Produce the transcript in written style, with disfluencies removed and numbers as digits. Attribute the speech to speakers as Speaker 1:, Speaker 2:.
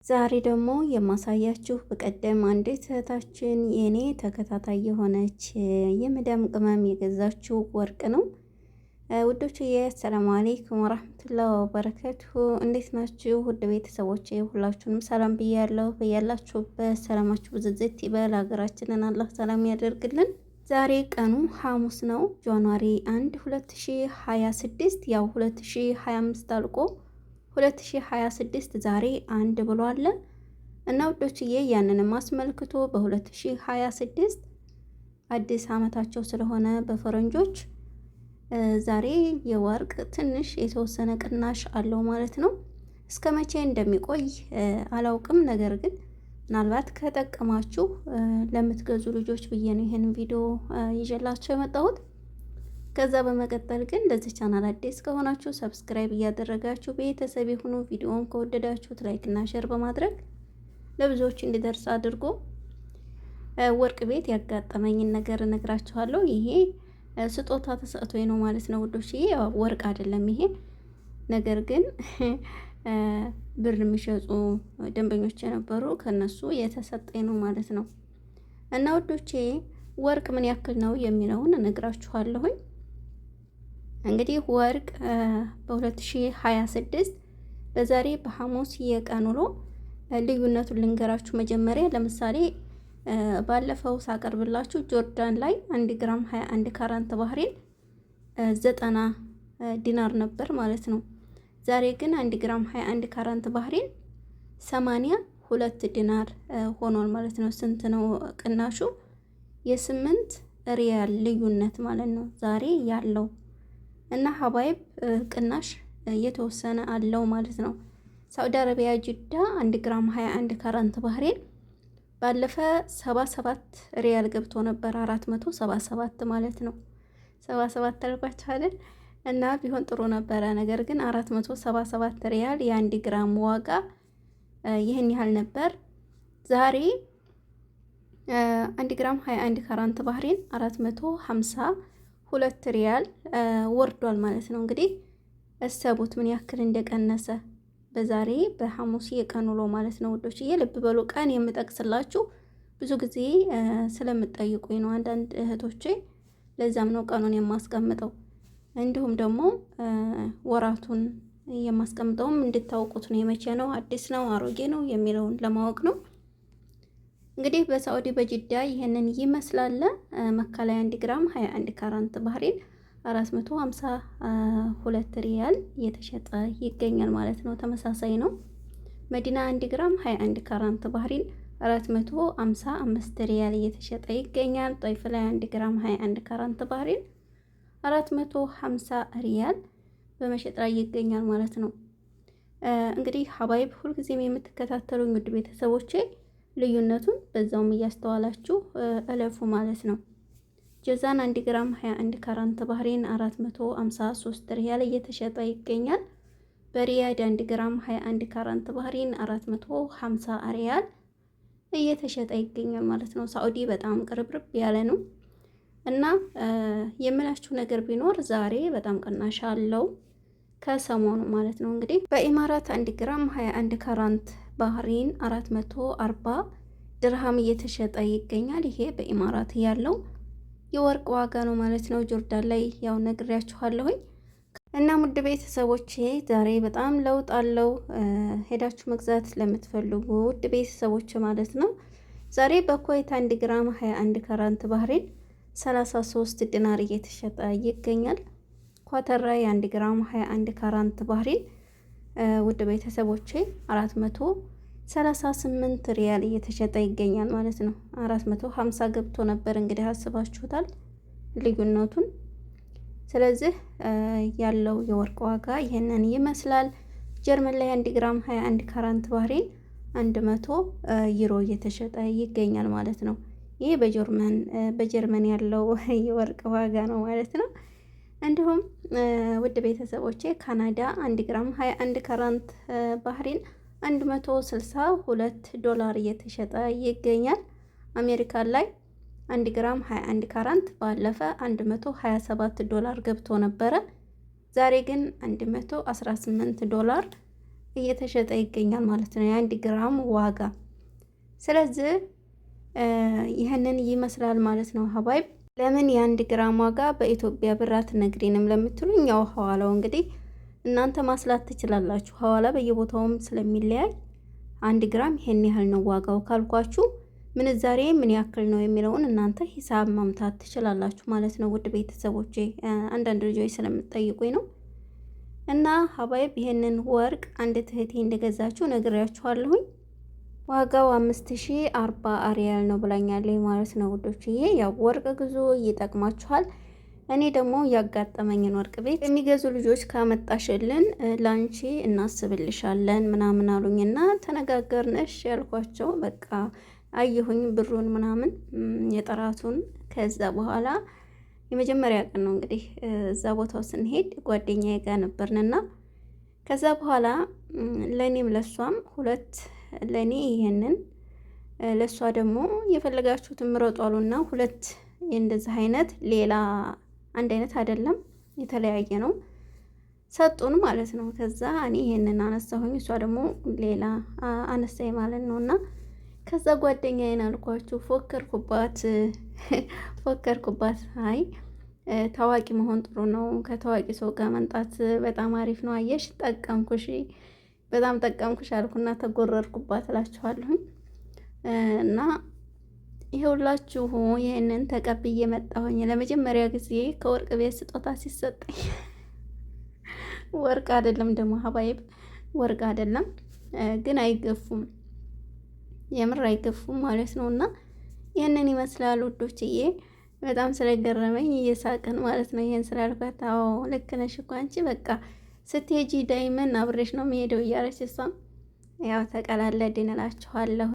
Speaker 1: ዛሬ ደግሞ የማሳያችሁ በቀደም አንዲት እህታችን የኔ ተከታታይ የሆነች የመዳም ቅመም የገዛችው ወርቅ ነው። ውዶችዬ አሰላሙ አለይኩም ወራህመቱላሂ ወበረካቱሁ። እንዴት ናችሁ ውድ ቤተሰቦቼ? ሁላችሁንም ሰላም ብያለሁ። በያላችሁበት ሰላማችሁ ብዝዝት ይበል። ሀገራችንን አላህ ሰላም ያደርግልን። ዛሬ ቀኑ ሐሙስ ነው፣ ጃንዋሪ 1 2026። ያው 2025 አልቆ 2026 ዛሬ አንድ ብሏል እና ውዶችዬ ያንንም አስመልክቶ በ2026 አዲስ ዓመታቸው ስለሆነ በፈረንጆች ዛሬ የወርቅ ትንሽ የተወሰነ ቅናሽ አለው ማለት ነው። እስከ መቼ እንደሚቆይ አላውቅም። ነገር ግን ምናልባት ከጠቀማችሁ ለምትገዙ ልጆች ብዬ ነው ይሄን ቪዲዮ ይዤላችሁ የመጣሁት። ከዛ በመቀጠል ግን ለዚህ ቻናል አዲስ ከሆናችሁ ሰብስክራይብ እያደረጋችሁ ቤተሰብ የሆኑ ቪዲዮውን ከወደዳችሁት ላይክ እና ሼር በማድረግ ለብዙዎች እንዲደርስ አድርጎ ወርቅ ቤት ያጋጠመኝን ነገር እነግራችኋለሁ። ይሄ ስጦታ ተሰጥቶኝ ነው ማለት ነው ውዶች። ይሄ ወርቅ አይደለም ይሄ ነገር ግን ብር የሚሸጡ ደንበኞች የነበሩ ከነሱ የተሰጠኝ ነው ማለት ነው። እና ውዶቼ ወርቅ ምን ያክል ነው የሚለውን እነግራችኋለሁኝ። እንግዲህ ወርቅ በ2026 በዛሬ በሐሙስ የቀን ውሎ ልዩነቱን ልንገራችሁ። መጀመሪያ ለምሳሌ ባለፈው ሳቀርብላችሁ ጆርዳን ላይ 1 ግራም 21 ካራንት ባህሬን 90 ዲናር ነበር ማለት ነው። ዛሬ ግን 1 ግራም 21 ካራንት ባህሬን 82 ዲናር ሆኗል ማለት ነው። ስንት ነው ቅናሹ? የ8 ሪያል ልዩነት ማለት ነው ዛሬ ያለው እና ሀባይብ ቅናሽ የተወሰነ አለው ማለት ነው። ሳውዲ አረቢያ ጅዳ 1 ግራም 21 ካራንት ባህሬን ባለፈ 77 ሪያል ገብቶ ነበር፣ 477 ማለት ነው። 77 አልኳችሁ አይደል? እና ቢሆን ጥሩ ነበረ። ነገር ግን 477 ሪያል የ1 ግራም ዋጋ ይህን ያህል ነበር። ዛሬ 1 ግራም 21 ካራንት ባህሬን 452 ሪያል ወርዷል ማለት ነው። እንግዲህ እሰቡት ምን ያክል እንደቀነሰ በዛሬ በሐሙስ የቀን ውሎ ማለት ነው ውዶች። ልብ በሉ፣ ቀን የምጠቅስላችሁ ብዙ ጊዜ ስለምጠይቁኝ ነው አንዳንድ እህቶቼ፣ ለዛም ነው ቀኑን የማስቀምጠው። እንዲሁም ደግሞ ወራቱን የማስቀምጠውም እንድታውቁት ነው። የመቼ ነው፣ አዲስ ነው፣ አሮጌ ነው የሚለውን ለማወቅ ነው። እንግዲህ በሳዑዲ በጅዳ ይሄንን ይመስላል። መካ ላይ 1 ግራም 21 ካራንት ባህሬን 452 ሪያል እየተሸጠ ይገኛል ማለት ነው። ተመሳሳይ ነው። መዲና 1 ግራም 21 ካራንት ባህሬን 455 ሪያል እየተሸጠ ይገኛል። ጦይፍ ላይ 1 ግራም 21 ካራንት ባህሬን 450 ሪያል በመሸጥ ላይ ይገኛል ማለት ነው። እንግዲህ ሀባይብ ሁልጊዜም የምትከታተሉኝ ውድ ቤተሰቦቼ ልዩነቱን በዛውም እያስተዋላችሁ እለፉ ማለት ነው። ጀዛን 1 ግራም 21 ካራንት ባህሬን 453 ሪያል እየተሸጠ ይገኛል። በሪያድ 1 ግራም 21 ካራንት ባህሬን 450 ሪያል እየተሸጠ ይገኛል ማለት ነው። ሳዑዲ በጣም ቅርብርብ ያለ ነው እና የምላችሁ ነገር ቢኖር ዛሬ በጣም ቅናሽ አለው ከሰሞኑ ማለት ነው። እንግዲህ በኢማራት 1 ግራም 21 ካራንት ባህሬን 440 ድርሃም እየተሸጠ ይገኛል። ይሄ በኢማራት ያለው የወርቅ ዋጋ ነው ማለት ነው። ጆርዳን ላይ ያው ነግሬያችኋለሁኝ። እና ውድ ቤተሰቦቼ ዛሬ በጣም ለውጥ አለው። ሄዳችሁ መግዛት ለምትፈልጉ ውድ ቤተሰቦች ማለት ነው። ዛሬ በኩዌት 1 ግራም 21 ካራንት ባህሬን 33 ዲናር እየተሸጠ ይገኛል። ኳተር ላይ 1 ግራም 21 ካራንት ባህሬን ውድ ቤተሰቦቼ 438 ሪያል እየተሸጠ ይገኛል ማለት ነው። 450 ገብቶ ነበር እንግዲህ አስባችሁታል ልዩነቱን። ስለዚህ ያለው የወርቅ ዋጋ ይሄንን ይመስላል። ጀርመን ላይ 1 ግራም 21 ካራንት ባህሬን 100 ዩሮ እየተሸጠ ይገኛል ማለት ነው። ይሄ በጀርመን ያለው የወርቅ ዋጋ ነው ማለት ነው። እንዲሁም ውድ ቤተሰቦቼ ካናዳ 1 ግራም 21 ካራንት ባህሬን 162 ዶላር እየተሸጠ ይገኛል። አሜሪካ ላይ 1 ግራም 21 ካራንት ባለፈ 127 ዶላር ገብቶ ነበረ። ዛሬ ግን 118 ዶላር እየተሸጠ ይገኛል ማለት ነው፣ የአንድ ግራም ዋጋ። ስለዚህ ይህንን ይመስላል ማለት ነው ሀባይብ። ለምን የአንድ ግራም ዋጋ በኢትዮጵያ ብር አትነግሪንም ለምትሉኝ፣ ያው ሐዋላው እንግዲህ እናንተ ማስላት ትችላላችሁ። ሐዋላ በየቦታውም ስለሚለያይ 1 ግራም ይሄን ያህል ነው ዋጋው ካልኳችሁ ምንዛሬ ምን ያክል ነው የሚለውን እናንተ ሂሳብ ማምታት ትችላላችሁ ማለት ነው። ውድ ቤተሰቦቼ አንዳንድ ልጆች ስለምትጠይቁኝ ነው። እና ሀባይብ ይሄንን ወርቅ አንድ እህቴ እንደገዛችሁ ነግሬያችኋለሁኝ። ዋጋው 5040 ሪያል ነው ብላኛለች ማለት ነው ውዶችዬ። ያው ወርቅ ግዙ ይጠቅማችኋል። እኔ ደግሞ ያጋጠመኝን ወርቅ ቤት የሚገዙ ልጆች ካመጣሽልን ላንቺ እናስብልሻለን ምናምን አሉኝና ተነጋገርን። እሺ ያልኳቸው በቃ አየሁኝ ብሩን ምናምን የጥራቱን። ከዛ በኋላ የመጀመሪያ ቀን ነው እንግዲህ እዛ ቦታው ስንሄድ ጓደኛዬ ጋር ነበርንና ከዛ በኋላ ለኔም ለሷም ሁለት ለኔ ይሄንን ለሷ ደግሞ የፈለጋችሁትን ምረጡ አሉና ሁለት እንደዚህ አይነት ሌላ አንድ አይነት አይደለም የተለያየ ነው ሰጡን ማለት ነው። ከዛ እኔ ይሄንን አነሳሁኝ እሷ ደግሞ ሌላ አነሳኝ ማለት ነውና ከዛ ጓደኛዬን አልኳችሁ ፎከርኩባት። አይ ታዋቂ መሆን ጥሩ ነው፣ ከታዋቂ ሰው ጋር መንጣት በጣም አሪፍ ነው። አየሽ ጠቀምኩሽ፣ በጣም ጠቀምኩሽ አልኩና ተጎረርኩባት እላችኋለሁኝ። እና ይሄውላችሁ ይሄንን ተቀብዬ መጣሁኝ። ለመጀመሪያ ጊዜ ከወርቅ ቤት ስጦታ ሲሰጠኝ ወርቅ አይደለም ደግሞ ሀባይብ ወርቅ አይደለም ግን አይገፉም፣ የምር አይገፉም ማለት ነው። እና ይህንን ይመስላል ውዶችዬ። በጣም ስለገረመኝ እየሳቅን ማለት ነው ይሄን ስላልኳት፣ አዎ ልክ ነሽ እኮ አንቺ በቃ ስትሄጂ ዳይመን አብሬሽ ነው የሚሄደው እያለች እሷም ያው ተቀላለድን እላችኋለሁ።